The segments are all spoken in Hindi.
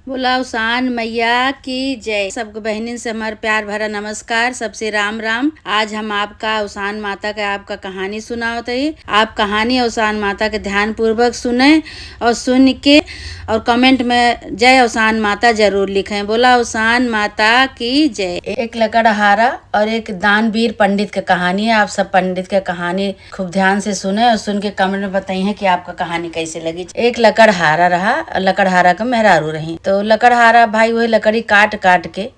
बोला उसान मैया की जय। सबको बहनिन से हमारा प्यार भरा नमस्कार। सबसे राम राम। आज हम आपका उसान माता का आपका कहानी सुनावत है। आप कहानी उसान माता के ध्यान पूर्वक सुने और सुन के और कमेंट में जय उसान माता जरूर लिखें। बोला उसान माता की जय। एक लकड़हारा और एक दानवीर पंडित की कहानी है। आप सब पंडित की कहानी खूब ध्यान से सुने और सुन के कमेंट में बताइए कि आपका कहानी कैसे लगी। एक लकड़हारा रहा और लकड़हारा का मेहरारू रही। तो लकड़हारा भाई वही लकड़ी काट काट के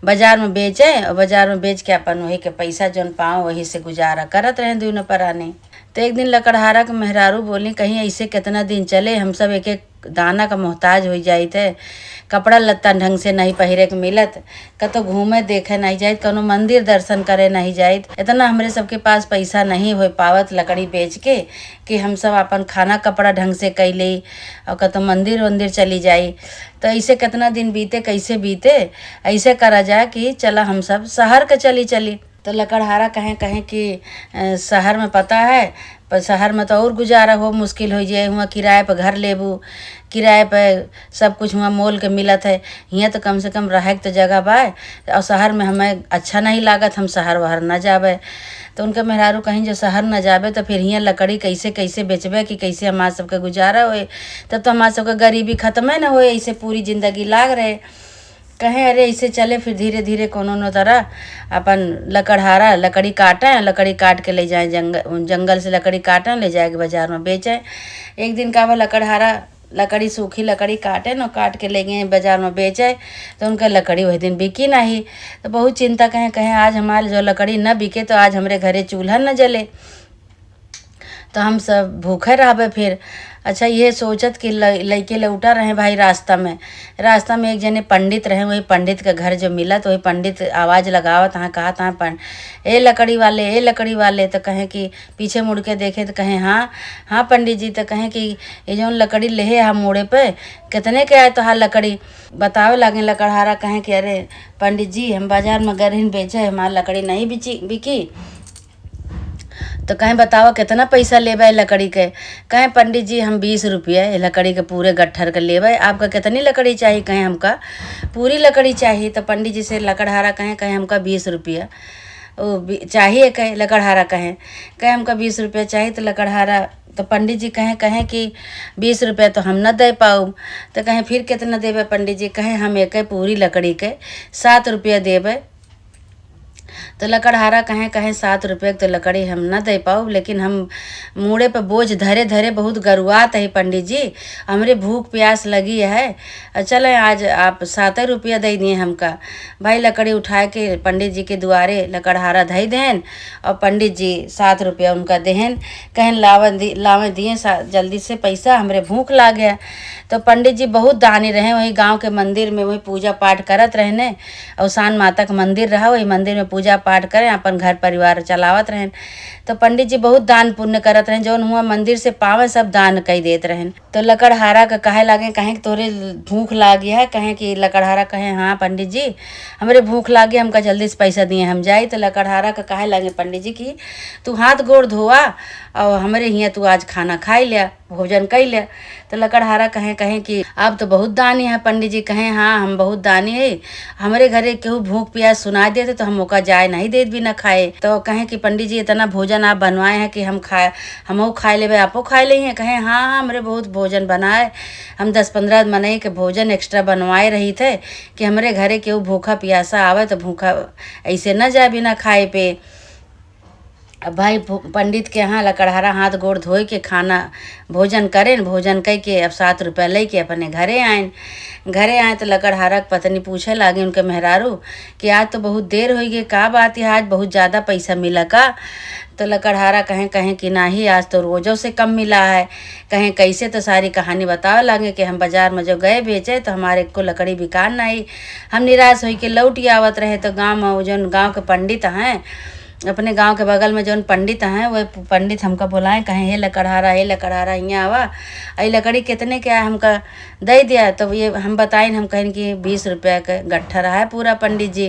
बाजार में बेचे और बाजार में बेच के अपन वही के पैसा जौन पाओ वही से गुजारा करत रहे दोनों पराने। तो एक दिन लकड़हारा के मेहरारू बोली कहीं ऐसे कितना दिन चले, हम सब एक एक दाना का मोहताज हो जाए थे। कपड़ा लत्ता ढंग से नहीं पहिरे के मिलत, कतो घूमे देखे नहीं जाए, कौनो मंदिर दर्शन करे नहीं जाए। इतना हमरे सबके पास पैसा नहीं हो पावत लकड़ी बेच के कि हम सब अपन खाना कपड़ा ढंग से कैले और कतो मंदिर वंदिर चली जाई। तो ऐसे कितना दिन बीते, कैसे बीते, ऐसे करा जाए कि चला हम सब शहर के चली। तो लकड़हारा कहें कि शहर में पता है, पर शहर में तो और गुजारा हो मुश्किल हो जाए। हुआ किराए पर घर लेबू, किराए पर सब कुछ हुआ मोल के मिलत है। यहाँ तो कम से कम रहे के तो जगह बा और शहर में हमें अच्छा नहीं लागत, हम शहर वहर न जाबे। तो उनका मेहरारू कहीं जो शहर न जाबे तो फिर यहाँ लकड़ी कैसे कैसे बेचबे कि कैसे हमारे सबके गुजारा होए। तब तो हमारे सबके गरीबी खत्म है न होए, ऐसे पूरी जिंदगी लाग रहे। कहें अरे ऐसे चले फिर धीरे धीरे कोनो न तरह अपन लकड़हारा लकड़ी काटें, लकड़ी काट के ले जाए जंगल से लकड़ी काटें ले जाए बाजार में बेचें। एक दिन का लकड़हारा लकड़ी सूखी लकड़ी काटे न, काट के ले गए बाजार में बेचे। तो उनका लकड़ी वही दिन बिकी नहीं। तो बहुत चिंता कहें आज हमारे जो लकड़ी न बिके तो आज हमारे घरे चूल्हा न जले, तो हम सब भूखे रहबे फिर। अच्छा ये सोचत कि लइके लौटा रहे भाई रास्ता में एक जने पंडित रहे। वही पंडित का घर जो मिला तो वही पंडित आवाज़ लगावत हाँ कहा था ए लकड़ी वाले। तो कहें कि पीछे मुड़ के देखे तो कहें हाँ पंडित जी। तो कहें कि ये जो लकड़ी लेहे हम मोड़े पे कितने के आए तो हाँ लकड़ी बतावे लगे। लकड़हारा कहें कि अरे पंडित जी हम बाजार में गरीन बेचे, हमारी लकड़ी नहीं बिकी। तो कहें बताओ कितना पैसा लेबे लकड़ी के। कहें पंडित जी हम 20 रुपया लकड़ी के पूरे गट्ठर के लेबे, आपका कितनी लकड़ी चाहिए। कहें हमका पूरी लकड़ी चाहिए। तो पंडित जी से लकड़हारा कहें हमका 20 रुपया चाहिए। कहे लकड़हारा कहें हमका 20 रुपया चाहिए। तो लकड़हारा तो पंडित जी कहें कि 20 रुपया तो हम न दे पाऊँ। तो कहें फिर कितना देबे पंडित जी। कहें हम एक पूरी लकड़ी के 7 रुपया देबे। तो लकड़हारा कहें 7 रुपये तो लकड़ी हम न दे पाओ, लेकिन हम मूड़े पर बोझ धरे धरे बहुत गरुआत है पंडित जी, हमरे भूख प्यास लगी है। चले आज आप 7 रुपया दे दिए हमका। भाई लकड़ी उठाए के पंडित जी के द्वारे लकड़हारा धई देन और पंडित जी 7 रुपया उनका देहन। कहें लावे दिए जल्दी से पैसा, हमरे भूख लाग गया। तो पंडित जी बहुत दानी रहे, वही गांव के मंदिर में वही पूजा पाठ करत रहने। उसान माता का मंदिर रहा, वही मंदिर में पूजा पाठ करें अपन घर परिवार चलावत रहें। तो पंडित जी बहुत दान पुण्य करत रहें, जौन हुआ मंदिर से पावे सब दान कई देत रहें। तो लकड़हारा का कहे लागे कहें कि तोरे भूख लागी है। कहें कि लकड़हारा कहें हाँ पंडित जी हमरे भूख लागी, हमका जल्दी से पैसा दिए हम जाए। तो लकड़हारा का कहे लागे पंडित जी की तू हाथ गोड़ धोआ और हमरे हियाँ तू आज खाना खाई लिया, भोजन कर लिया। तो लकड़हारा कहें कि आप तो बहुत दानी है पंडित जी। कहें हाँ हम बहुत दानी है, हमारे घरे केहू भूख प्यास सुनाई देते तो हम मौका जाए नहीं देत भी न खाए। तो कहें कि पंडित जी इतना भोजन आप बनवाए हैं कि हम खाए लेबे, आपो खाए ले हैं। कहें हाँ हमरे बहुत भोजन बनाए, हम 10-15 मनई के भोजन एक्स्ट्रा बनवाए रही थे कि हमारे घरे केहू भूखा प्यासा आवे तो भूखा ऐसे न जाए बिना खाए पे। अब भाई पंडित के यहाँ लकड़हारा हाथ गोड़ धोए के खाना भोजन करें, भोजन कह के अब 7 रुपया ले के अपने घरे आए। तो लकड़हारा पत्नी पूछे लागे उनके मेहरारू कि आज तो बहुत देर हो गई, का बात है आज बहुत ज़्यादा पैसा मिला का। तो लकड़हारा कहें कि नहीं आज तो रोज़ों से कम मिला है। कहें कैसे। तो सारी कहानी बतावे लागे कि हम बाजार में जो गए बेचे तो हमारे को लकड़ी बिकार नहीं, हम निराश हो के लौट आवत रहे। तो गाँव में जो गाँव के पंडित हैं, अपने गांव के बगल में जौन पंडित हैं वह पंडित हमका बुलाएं कहें हे लकड़हारा यहाँ आवा, आई लकड़ी कितने के हमका दे दिया। तो ये हम बताएं, हम कहें कि 20 रुपया का गट्ठर है पूरा पंडित जी।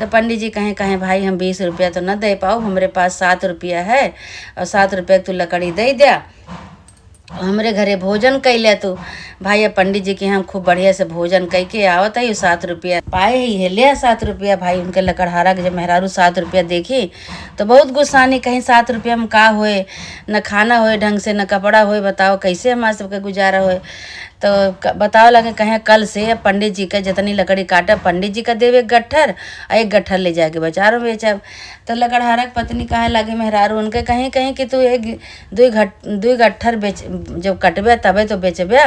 तो पंडित जी कहें भाई हम 20 रुपया तो न दे पाओ, हमारे पास 7 रुपया है और 7 रुपया तू लकड़ी दे दिया। हमरे घरे भोजन कैले तू भाई। अब पंडित जी के यहाँ खूब बढ़िया से भोजन कई के आवत है। 7 रुपया पाए है ले 7 रुपया भाई। उनके लकड़हारा के जब मेहरारू 7 रुपया देखी तो बहुत गुस्सानी, कहीं 7 रुपया में का होए, न खाना होए ढंग से, न कपड़ा होए, बताओ कैसे हमारे सबके गुजारा होए। तो बताओ लगे कहें कल से पंडित जी का जितनी लकड़ी काटा पंडित जी का देवे 1 गट्ठर और 1 गट्ठर ले जाके बाजारों बेचब। तो लकड़हारा की पत्नी कहे लगे मेहरारू उनके कहीं कहीं कि तू 2 गट्ठर बेच जब कटबे तबे तो बेचबे,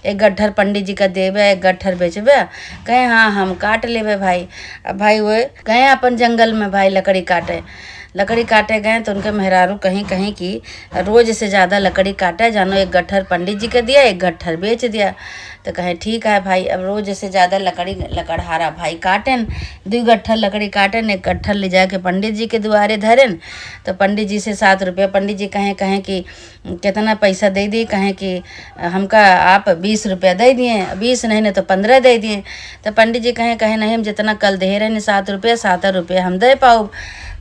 1 गट्ठर पंडित जी का देवे 1 गट्ठर बेचबे। कहे हाँ हम काट लेबे भाई। अब भाई वो गए अपन जंगल में भाई लकड़ी काटे गए तो उनके मेहरारू कहीं कहीं की रोज से ज़्यादा लकड़ी काटे, जानो 1 गट्ठर पंडित जी के दिया 1 गट्ठर बेच दिया। तो कहे ठीक है भाई, अब रोज से ज़्यादा लकड़हारा भाई काटेन, 2 गट्ठर लकड़ी काटेन, 1 गट्ठर ले जाके पंडित जी के दुआरे धरेन। तो पंडित जी से 7 रुपया, पंडित जी कहें कि कितना पैसा दे दिए, कहें कि हमका आप 20 रुपया दे दिए, 20 नहीं तो 15 दे दिए। तो पंडित जी कहें नहीं हम जितना कल दे रहे 7 रुपया 7 रुपया हम दे पाओ।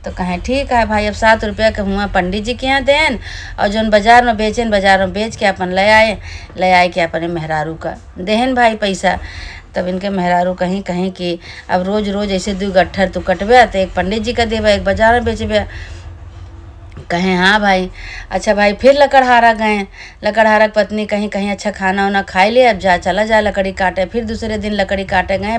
तो कहें ठीक है भाई, अब 7 रुपया के हुआ पंडित जी के यहाँ देन और जौन बाजार में बेचेन बाजार में बेच के अपन ले आए के अपने मेहरारू का देहन भाई पैसा। तब इनके मेहरारू कहीं कहीं कि अब रोज रोज ऐसे 2 गट्ठर तू कटबे तो 1 पंडित जी का देवे 1 बाजार में बेचबे। कहें हाँ भाई। अच्छा भाई फिर लकड़हारा गए, लकड़हारा की पत्नी कहीं कहीं अच्छा खाना वाना खाए ले, अब चला जा लकड़ी काटे। फिर दूसरे दिन लकड़ी काटे गए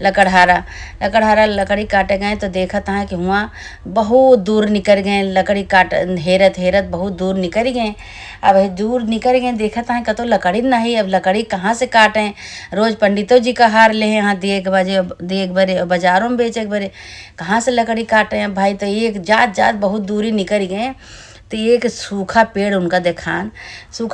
लकड़हारा लकड़ी काटे गए तो देखा था कि हुआ बहुत दूर निकल गए, लकड़ी काट हेरत बहुत दूर निकल गए। अब दूर निकल गए देखा था कतो लकड़ी नहीं, अब लकड़ी कहाँ से काटें। रोज पंडितों जी का हार ले यहाँ दिए एक बरे बाजारों में बेचे एक बरे, कहाँ से लकड़ी काटे हैं भाई। तो एक जात बहुत दूरी निकल गए तो एक सूखा पेड़ उनका देखान तो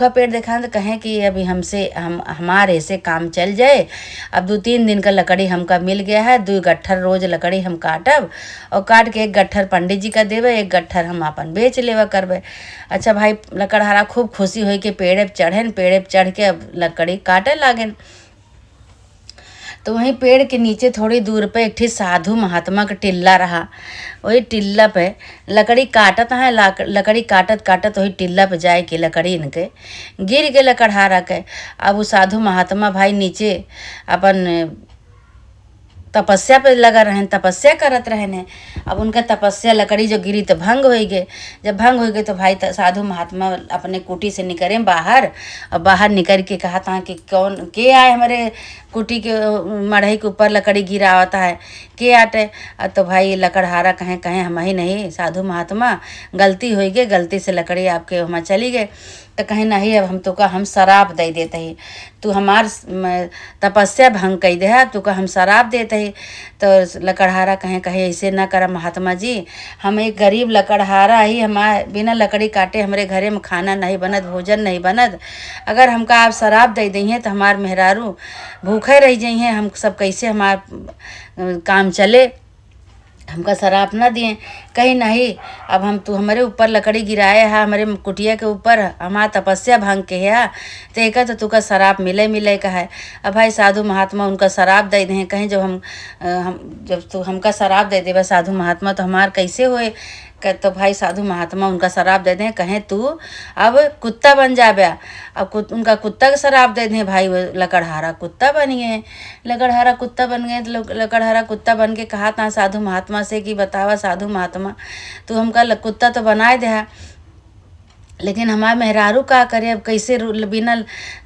कहें कि अभी हमारे से काम चल जाए। अब 2-3 दिन का लकड़ी हमका मिल गया है, 2 गट्ठर रोज लकड़ी हम काटब और काट के 1 गट्ठर पंडित जी का देवे 1 गट्ठर हम अपन बेच लेवा करबे। अच्छा भाई लकड़हारा खूब खुशी हुई कि पेड़े पे चढ़ के अब लकड़ी काटे लागेन। तो वहीं पेड़ के नीचे थोड़ी दूर पे एक ठे साधु महात्मा का टिल्ला रहा। वही टिल्ला पे लकड़ी काटत है, लकड़ी काटत वही टिल्ला पे जाए के लकड़ी इनके गिर के लकड़हारा के। अब वो साधु महात्मा भाई नीचे अपन तपस्या पे लगा रहन, तपस्या करत रहने। अब उनका तपस्या लकड़ी जो गिरी तो भंग हो गए। जब भंग हो गए तो भाई साधु महात्मा अपने कुटी से निकले बाहर और बाहर निकल के कहा था कि कौन के आए हमारे कुटी के मढ़ई के ऊपर लकड़ी गिरावता है, के आटे। तो भाई लकड़हारा कहें हम ही नहीं साधु महात्मा गलती हो गई, गलती से लकड़ी आपके वहाँ चली गए। तो कहें नहीं अब हम तो का हम शराब दे देते ही, तू हमार तपस्या भंग कई दे, तू का हम शराब देते ही। तो लकड़हारा कहें ऐसे ना कर महात्मा जी, हम एक गरीब लकड़हारा ही, हमारे बिना लकड़ी काटे हमारे घरे में खाना नहीं बनत, भोजन नहीं बनत। अगर हमका आप शराब दे दी तो हमार मेहरारू भूखे रह जाइए, हम सब कैसे हमार काम चले, हमका शराब ना दिए। कहीं नहीं अब हम तू हमारे ऊपर लकड़ी गिराए है, हमारे कुटिया के ऊपर हमारा तपस्या भंग के है तो एक तो तुका शराब मिले का है। अब भाई साधु महात्मा उनका शराब दे दें, कहीं जब जब तू हमका शराब दे देवे साधु महात्मा तो हमार कैसे होए। तो भाई साधु महात्मा उनका शराब दे दें, कहें तू अब कुत्ता बन जाबे। अब उनका कुत्ता का शराब दे दें भाई, वो लकड़हारा कुत्ता बन गए। लकड़हारा कुत्ता बन गए तो लकड़हारा कुत्ता बन के कहा था साधु महात्मा से कि बतावा साधु महात्मा तू हमका कुत्ता तो बनाए दे, लेकिन हमारा मेहरारू का करे, अब कैसे बिना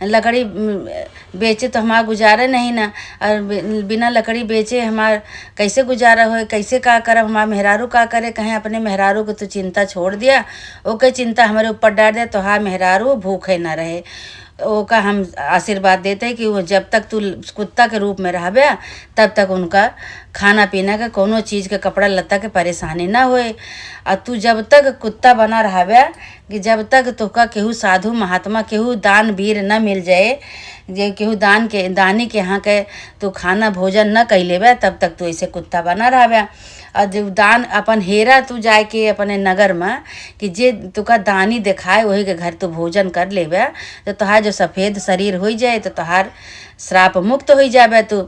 लकड़ी बेचे तो हमारा गुजारा नहीं ना, और बिना लकड़ी बेचे हमार कैसे गुजारा हो, कैसे का करब, हमारा मेहरारू का करे। कहें अपने मेहरारू को तो चिंता छोड़ दिया, ओके चिंता हमारे ऊपर डाल दिया तो हाँ मेहरारू भूखे ना रहे। ओका हम आशीर्वाद देते हैं कि वो जब तक तू कुत्ता के रूप में रहबे तब तक उनका खाना पीना का कोनो चीज़ के कपड़ा लत्ता के परेशानी ना होए। और तू जब तक कुत्ता बना रहबे कि जब तक तोका केहू साधु महात्मा केहू दान वीर न मिल जाए, जे केहू दानी के यहाँ के तू खाना भोजन न कैले बे तब तक तू ऐसे कुत्ता बना रहबे। और जब दान अपन हेरा तू जाए के अपने नगर में कि जे तुका दानी दिखाए वही के घर तू भोजन कर लेबे तो तोहार जो सफ़ेद शरीर हो जाए तो तोहार श्राप मुक्त हो जाबे तू।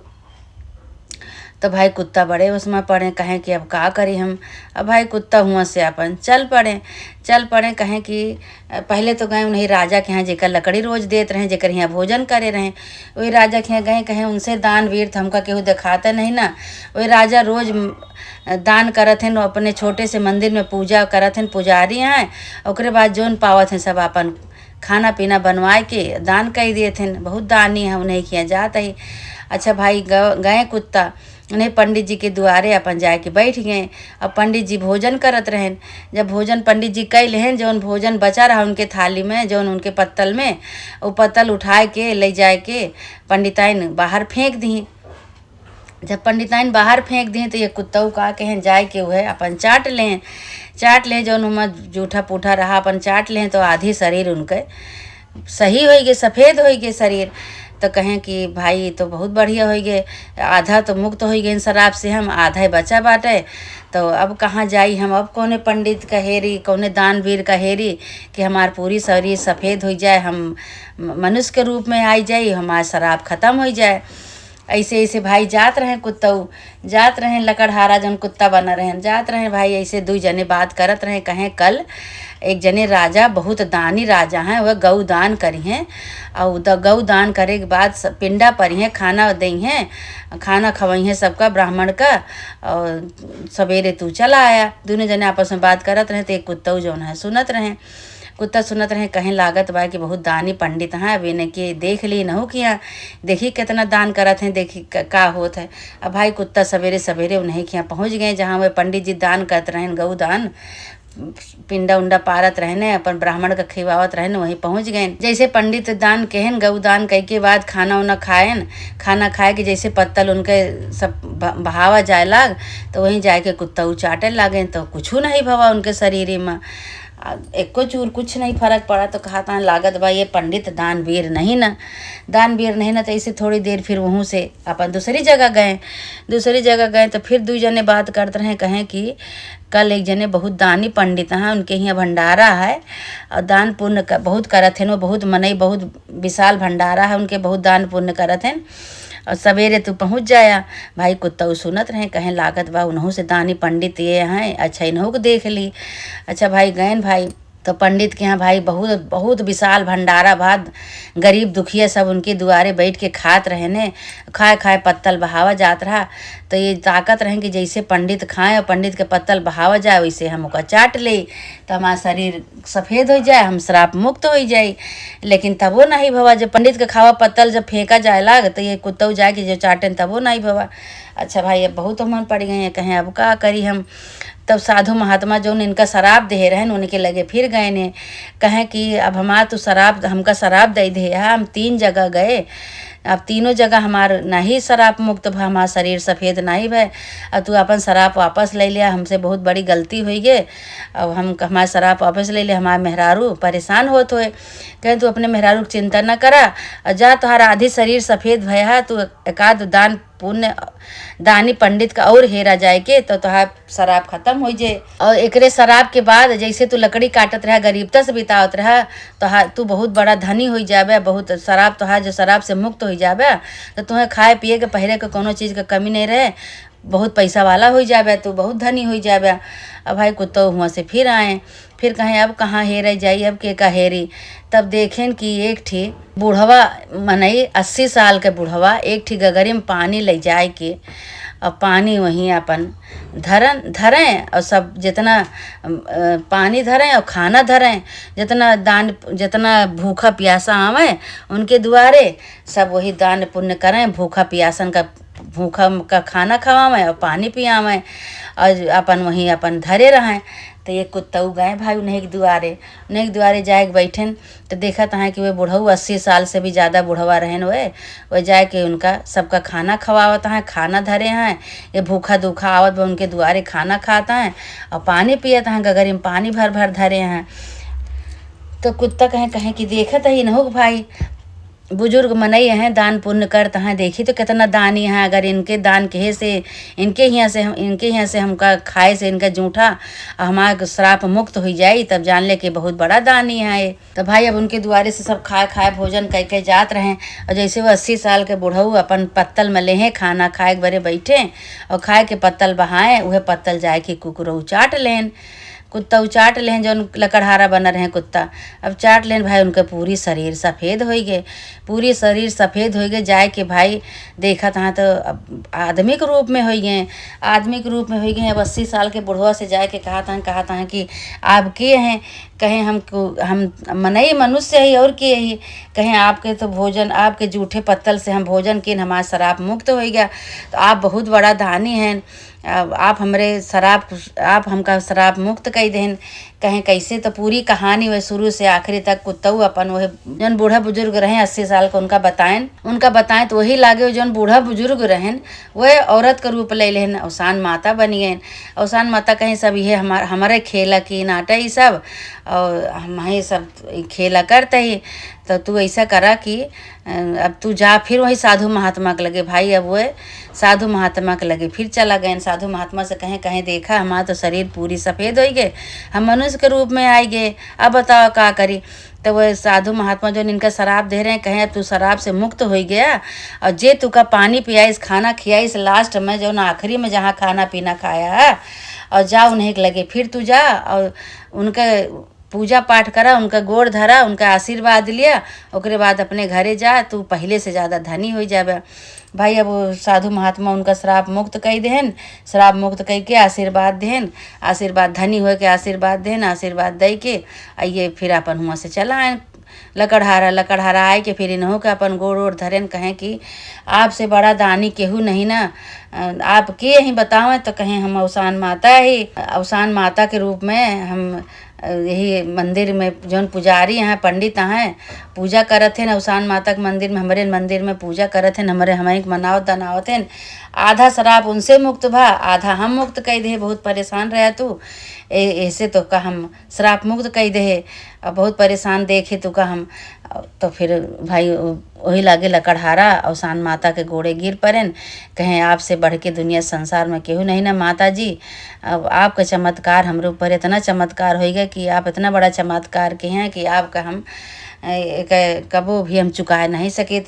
तो भाई कुत्ता बड़े उसमें पड़े, कहें कि अब का करी हम। अब भाई कुत्ता हुआ से अपन चल पड़े कहें कि पहले तो गए उन्हीं राजा के यहाँ जेकर लकड़ी रोज देत रहे, जेकर यहाँ भोजन करे रहे, वही राजा के यहाँ गए, कहें उनसे दान वीर तो हमका केहू दिखाता नहीं ना। वही राजा रोज दान करत हैं, अपने छोटे से मंदिर में पूजा करत हैं, पुजारी हैं। ओकरे बाद जोन पावत हैं सब अपन खाना पीना बनवाए के दान कर दिए थे। बहुत दानी है, उन्हें किया जाता ही। अच्छा भाई गए कुत्ता उन्हें पंडित जी के दुआरे अपन जाए के बैठ गए। अब पंडित जी भोजन करत रहें। जब भोजन पंडित जी कई लें, जौन भोजन बचा रहा उनके थाली में, जौन उनके पत्तल में, वो पत्तल उठाए के ले जाए के पंडिताइन बाहर फेंक दी। जब पंडिताइन बाहर फेंक दी तो ये कुत्ता का कहें जाए के वह अपन चाट लें जौन उमर जूठा पूठा रहा अपन चाट लें, तो आधी शरीर उनके सही हो गए, सफ़ेद हो गए शरीर। तो कहें कि भाई तो बहुत बढ़िया हो गए, आधा तो मुक्त हो गए शराब से, हम आधा ही बचा बाटे। तो अब कहाँ जाई हम, अब कौने पंडित का हेरी, कौने दानवीर का हेरी कि हमार पूरी शरीर सफ़ेद हो जाए, हम मनुष्य के रूप में आई जाए, हमारा शराब ख़त्म हो जाए। ऐसे भाई जात रहें कुत्तऊ, जात रहें लकड़हारा जन कुत्ता बना रहें, जात रहें भाई ऐसे दू जने बात करत रहें। कहें कल एक जने राजा, बहुत दानी राजा हैं, वह गऊ दान करी हैं, और गऊ दान करे के बाद पिंडा परी हैं, खाना दई हैं, खाना खवाई हैं सबका ब्राह्मण का। और सवेरे तू चला आया। दोनों जने आपस में बात करत रहें, तो एक कुत्तऊ जौन है सुनत रहें। कुत्ता सुनत रहे, कहें लागत बा कि बहुत दानी पंडित हैं, अब इन्हें कि देख ली नहू किया, देखी कितना दान करत हैं, देखी का होत है। अब भाई कुत्ता सवेरे उन्हें किया पहुँच गए जहाँ वह पंडित जी दान करत रहें, गऊ दान पिंडा उंडा पारत रहने, अपन ब्राह्मण का खिवावत रहने, वहीं पहुँच गए। जैसे पंडित दान कहन गऊ दान कह के बाद खाना उना खाएन, खाना खाए के जैसे पत्तल उनके सब बहावा जाए लाग, तो वहीं जाए के कुत्ता चाटे लागे। तो कुछ नहीं भवा उनके शरीर में, एको चूर कुछ नहीं फर्क पड़ा। तो कहा था लागत बा ये पंडित दानवीर नहीं ना, तो ऐसे थोड़ी देर फिर वहाँ से अपन दूसरी जगह गए। तो फिर दू जने बात करते रहे, कहें कि कल एक जने बहुत दानी पंडित हैं, उनके यहाँ भंडारा है और दान पुण्य बहुत करत हैं, वो बहुत मनई बहुत विशाल भंडारा है उनके, बहुत दान पुण्य करत हैं, और सवेरे तू पहुँच जाया। भाई कुत्ता सुनत रहे, कहें लागत बा उन्हों से दानी पंडित ये हैं, अच्छा इन्हों को देख ली। अच्छा भाई गए भाई, तो पंडित के यहाँ भाई बहुत विशाल भंडारा भात, गरीब दुखिया सब उनके दुआरे बैठ के खात रहे ने, खाए पत्तल बहावा जात रहा। तो ये ताकत रहे कि जैसे पंडित खाएं और पंडित के पत्तल बहावा जाए, वैसे हम ओका चाट ले तो हमारा शरीर सफ़ेद हो जाए, हम श्राप मुक्त हो जाए। लेकिन तब वो नहीं भवा, जब पंडित के खावा पत्तल जब फेंका जाए लाग, तो ये कुत्ता जाए कि जो चाटें तब वो नहीं भवा। अच्छा भाई अब बहुत मन पड़ गए हैं, कहें अब का करी हम। तब साधु महात्मा जो इनका शराब दे रहे हैं उनके लगे फिर गए ने, कहें कि अब हमारा तो शराब हमका शराब दे दे, हम 3 जगह गए, अब तीनों जगह हमार नहीं शराब मुक्त भा, हमारा शरीर सफ़ेद नहीं भय, अब तू अपन शराब वापस ले लिया, हमसे बहुत बड़ी गलती हुई गे, अब हम हमारा शराब वापस ले लिया, हमारा मेहरारू परेशान होत हुए। कहें तू अपने मेहरारू की चिंता न करा, जा तुम्हारा आधी शरीर सफ़ेद भय है, तू एकाध दान पुण्य दानी पंडित का और हेरा जाए के तो तुहार शराब खत्म हो जाए। और एकरे शराब के बाद जैसे तू लकड़ी काटत रहा, गरीबता से बितावत रहा, तो तू बहुत बड़ा धनी हो जाबे, बहुत शराब तुहार जो शराब से मुक्त हो जाबे, तो तुम्हें खाए पिए के पहले के कोनो चीज़ का कमी नहीं रहे, बहुत पैसा वाला हो जाबे, तू बहुत धनी हो जाबे। अब भाई कुत्ता हुआ से फिर आए, फिर कहें अब कहाँ हेरे जाई, अब के का हेरी। तब देखें कि एक ठी बूढ़वा मनई 80 साल के बूढ़वा एक ठी गगरी में पानी ले जाए के, और पानी वहीं अपन धरें और सब जितना पानी धरें और खाना धरें, जितना भूखा प्यासा आवे उनके दुआरे सब वही दान पुण्य करें, भूखा का खाना खवावें और पानी पियावें और अपन वहीं अपन धरे रहें। तो ये कुत्ता गए भाई उन्हें के दुआरे जाए के बैठन, तो देखा था कि वे बूढ़ऊ 80 साल से भी ज़्यादा बूढ़वा रहें, वह जाए के उनका सबका खाना खवावत हैं, खाना धरे हैं, ये भूखा दूखा आवत बा उनके दुआरे खाना खाता हैं और पानी पियत हैं, गगरी में पानी भर धरे हैं। तो कुत्ता कहें कि देखत ही न हो भाई बुजुर्ग मनई हैं, दान पुण्य करत हैं। देखी तो कितना दानी है। अगर इनके दान कहे से इनके यहाँ से हमका खाए से इनका जूठा हमारा श्राप मुक्त हो जाई, तब जान ले कि बहुत बड़ा दानी है ये। तो भाई अब उनके द्वारे से सब खाए खाए भोजन कह के जात रहे। और जैसे वो 80 साल के बुढ़ऊ अपन पत्तल में लेहे खाना खाए के बरे बैठे और खाए के पत्तल बहाए, वह पत्तल जाए कि कुकुरऊ चाट लेन, कुत्ता चाट लें, जो लकड़हारा बना रहे कुत्ता अब चाट लें। भाई उनका पूरी शरीर सफ़ेद हो गए, पूरी शरीर सफ़ेद हो गए। जाए कि भाई देखा था तो अब आदमी के रूप में हो गए, आदमी के रूप में हो गए। अब 80 साल के बुढ़वा से जाए के कहा था कि आप के हैं? कहें हम मनई मनुष्य ही और के ही। कहें आपके तो भोजन, आपके जूठे पत्तल से हम भोजन किन, हमारा शराब मुक्त हो गया। तो आप बहुत बड़ा दानी हैं। अब आप हमका शराब मुक्त कई देन। कहें कैसे? तो पूरी कहानी वह शुरू से आखिरी तक कुत्तऊ अपन वह जौन बूढ़ा बुजुर्ग रहे 80 साल का उनका बताएं तो वही लागे जौन बूढ़ा बुजुर्ग रहें वह औरत का रूप ले लेन, अवसान माता बनी गए। अवसान माता कहें सब ये हमारे खेला की नाटा ही सब, और हम ही सब खेला करते ही। तो तू ऐसा करा कि अब तू जा फिर वही साधु महात्मा के लगे। भाई अब वह साधु महात्मा के लगे फिर चला गए। साधु महात्मा से कहें देखा हमारा तो शरीर पूरी सफ़ेद हो गए, हम मनुष्य के रूप में आई गए, अब बताओ क्या करी। तो वह साधु महात्मा जो इनका शराब दे रहे हैं, कहें अब तू शराब से मुक्त हो गया और जे तू का पानी पियाइस, खाना खियाइस, लास्ट में जो ना आखिरी में जहाँ खाना पीना खाया है, और जा उन्हें लगे फिर तू जा और उनका पूजा पाठ करा, उनका गोड़ धरा, उनका आशीर्वाद लिया, ओकरे बाद अपने घरे जा, तू पहले से ज़्यादा धनी हो जाबे। भाई अब वो साधु महात्मा उनका श्राप मुक्त कई देहन, श्राप मुक्त कई के आशीर्वाद देहन, आशीर्वाद धनी हो के आशीर्वाद देहन, आशीर्वाद दे के आइए फिर अपन हुआ से चला आए लकड़हारा आए के फिर इन्हों के अपन गोड़ ओड़ धरेन। कहें कि आपसे बड़ा दानी केहू नहीं ना, आप के ही बतावें। तो कहें हम अवसान माता ही, अवसान माता के रूप में हम यही मंदिर में जौन पुजारी हैं, पंडित हैं, पूजा करत हैं अवसान माता के मंदिर में, हमारे मंदिर में पूजा करत हैं, हमें मनावत दनावत हैं। आधा शराब उनसे मुक्त भा, आधा हम मुक्त कई दे। बहुत परेशान रहे तू ऐसे तो का हम श्राप मुक्त कई दे, बहुत परेशान देखे तो का हम। तो फिर भाई वही लागे लकड़हारा अवसान माता के गोड़े गिर पड़ेन। कहें आपसे बढ़ के दुनिया संसार में केहू नहीं ना माता जी। अब आपका चमत्कार हमरे ऊपर इतना चमत्कार हो गया कि आप इतना बड़ा चमत्कार के हैं कि आपका हम कबो भी हम चुका नहीं सके।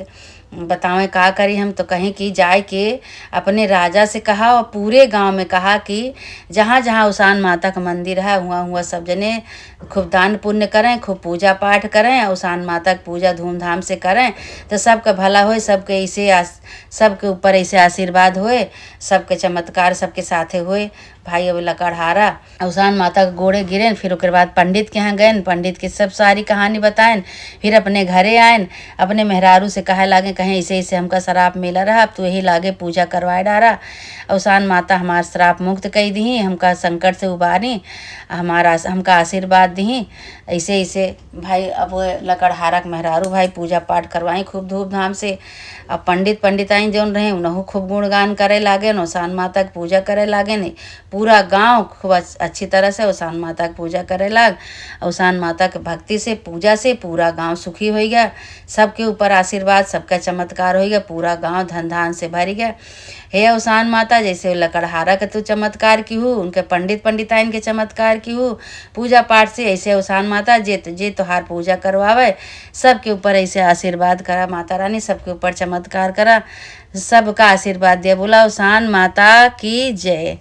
बतावें का करी हम। तो कहें कि जाए के अपने राजा से कहा और पूरे गांव में कहा कि जहाँ जहाँ अवसान माता का मंदिर है हुआ सब जने खूब दान पुण्य करें, खूब पूजा पाठ करें, अवसान माता की पूजा धूमधाम से करें, तो सबका भला होए, सबके ऐसे सबके ऊपर ऐसे आशीर्वाद होए, सबके चमत्कार सबके साथे होए। भाई अब लकड़हारा अवसान माता के गोड़े गिरेन, फिर उसके बाद पंडित के यहाँ गए, पंडित की सब सारी कहानी बताएं, फिर अपने घरे आएन, अपने मेहरारू से कहे लागे कहें ऐसे ऐसे हमका श्राप मिला रहा, अब तो यही लागे पूजा करवाए डारा। अवसान माता हमारा श्राप मुक्त कई दी, हमका संकट से उबारी, हमका आशीर्वाद दी। ऐसे ऐसे भाई अब लकड़हारा के मेहरारू भाई पूजा पाठ करवाई खूब धूमधाम से। अब पंडिताइन जौन रहे उनहु खूब गुणगान करे लागे, अवसान माता की पूजा करे लागे। नहीं पूरा गांव खूब अच्छी तरह से अवसान माता की पूजा करे लाग। अवसान माता के भक्ति से पूजा से पूरा गांव सुखी हो गया, सबके ऊपर आशीर्वाद, सबका चमत्कार हो गया, पूरा गांव धन धान से भर गया। हे अवसान माता, जैसे लकड़हारा के तू चमत्कार की हूँ, उनके पंडिताइन के चमत्कार की हूँ पूजा पाठ से, ऐसे अवसान माता जे तोहार पूजा करवावे सबके ऊपर ऐसे आशीर्वाद करा। माता रानी सबके ऊपर चमत्कार करा, सबका आशीर्वाद दिया। बोला अवसान माता की जय।